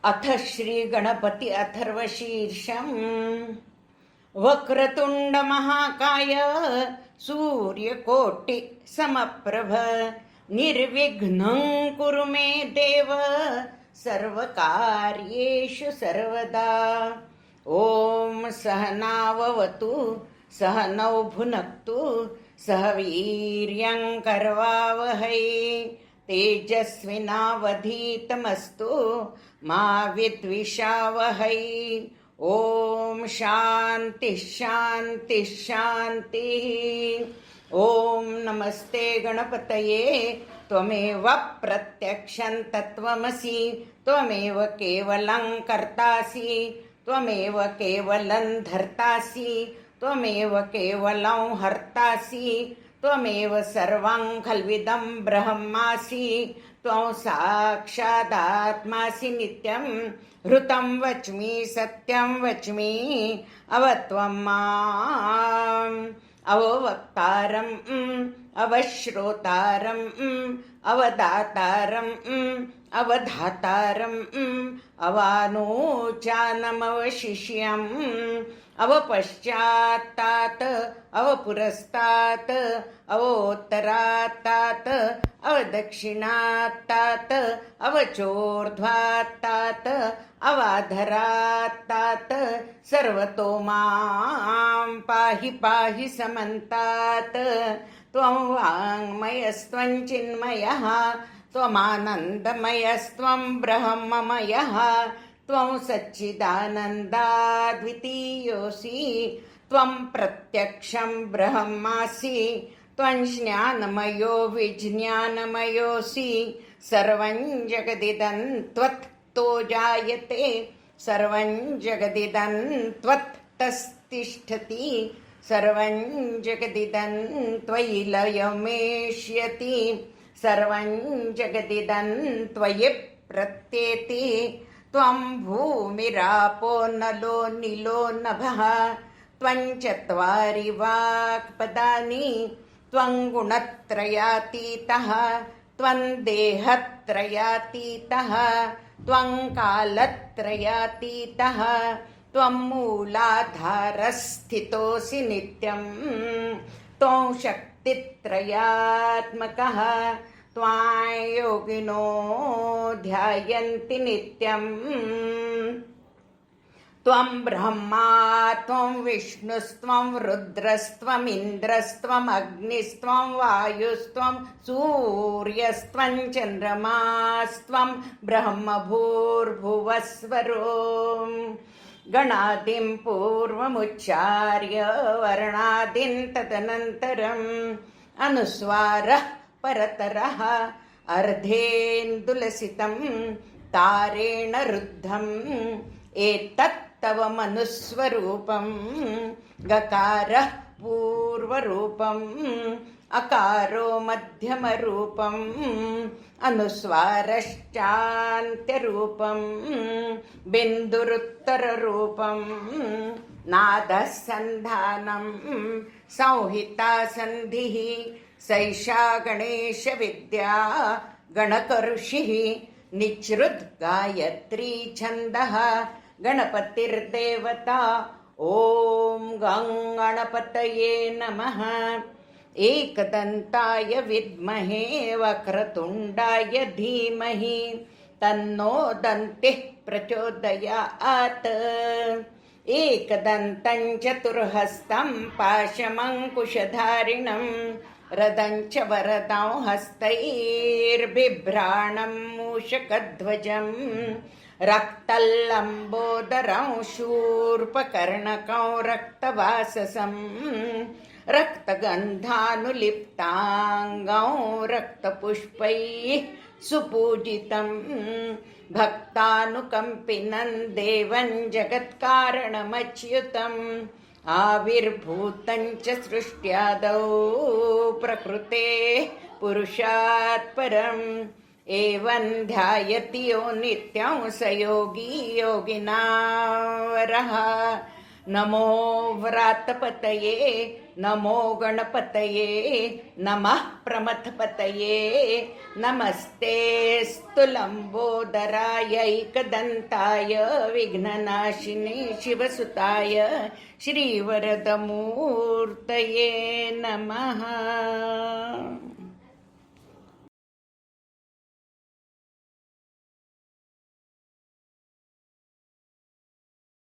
अथ श्री गणपति अथर्वशीर्षम् वक्रतुंड महाकाय सूर्यकोटि समप्रभ निर्विघ्नं कुरु मे देव सर्वकार्येषु सर्वदा। ओम सहनाववतु सहनौ भुनक्तु सह वीर्यं करवावहै तेजस्विनावधीतमस्तु मा विद्विषावहै। ओम शांति शांति शांति। ओम नमस्ते गणपतये त्वमेव प्रत्यक्षं तत्त्वमसि त्वमेव केवलं कर्तासि त्वमेव केवलं धर्तासि त्वमेव केवलं हर्तासि त्वमेव सर्वं खल्विदं ब्रह्मासि त्वं साक्षादात्मासि नित्यं हृतं वच्मि सत्यं वच्मि अवत्वं माम् अववक्तारम् अवश्रोतारम् अवदातारम् अवधातारम् अवानोचानमवशिष्यम् अवपश्चात्तात् अवपुरस्तात् अवोत्तरात्तात् अवदक्षिणात्तात् अवचोर्ध्वात्तात् अवाधरात्तात् सर्वतो मां पाहि पाहि समन्तात्। त्वं वाङ्मयस्त्वं चिन्मयः त्वमानन्दमयस्त्वं ब्रह्ममयः त्वं सच्चिदानन्दाद्वितीयोऽसि त्वं प्रत्यक्षं ब्रह्मासि त्वं ज्ञानमयो विज्ञानमयोऽसि सर्वं जगदिदं त्वत्तो जायते सर्वं जगदिदं त्वत्तस्तिष्ठति सर्वं जगदिदं त्वयि लयमेष्यति सर्वं जगदिदं त्वयि प्रत्येति। त्वं भूमिरापो नलो नीलो नभः त्वं चत्वारि वाक्पदानि त्वं गुणत्रयातीतः त्वं देहत्रयातीतः त्वं कालत्रयातीतः त्वं मूलाधारस्थितोऽसि नित्यं त्वं शक्तित्रयात्मकः त्वां योगिनो ध्यायन्ति नित्यं। त्वं ब्रह्मा त्वं विष्णुस्त्वं रुद्रस्त्वमिन्द्रस्त्वम् अग्निस्त्वं वायुस्त्वं सूर्यस्त्वं चन्द्रमास्त्वं ब्रह्म भूर्भुवस्वरो। गणादिं पूर्वमुच्चार्य वर्णादिं तदनन्तरम् अनुस्वारः परतरः अर्धेन्दुलसितं तारेण रुद्धम् एतत्तव मनुस्वरूपं गकारः पूर्वरूपम् अकारो मध्यमरूपम् अनुस्वारश्चान्त्यरूपं बिन्दुरुत्तररूपं नादः सन्धानं संहिता सन्धिः सैषा गणेशविद्या गणकऋषिः निच्छ्रुत गायत्री छन्दः गणपतिर्देवता। ॐ गं गणपतये नमः। एकदन्ताय विद्महे वक्रतुण्डाय धीमहि तन्नो दन्तिः प्रचोदयात्। एकदन्तं चतुर्हस्तं पाशमङ्कुशधारिणं रदं च वरदं हस्तैर्बिभ्राणं मूषकध्वजं रक्तल्लम्बोदरं शूर्पकर्णकं रक्तवाससं रक्तगन्धानुलिप्ताङ्गं रक्तपुष्पैः सुपूजितं भक्तानुकम्पिनं देवं जगत्कारणमच्युतम् आविर्भूतं च सृष्ट्यादौ प्रकृतेः पुरुषात् परम् एवं ध्यायति यो नित्यं स योगी योगिनावरः। नमो व्रातपतये नमो गणपतये नमः प्रमथपतये नमस्ते स्तुलम्बोदरायैकदन्ताय विघ्ननाशिने शिवसुताय श्रीवरदमूर्तये नमः.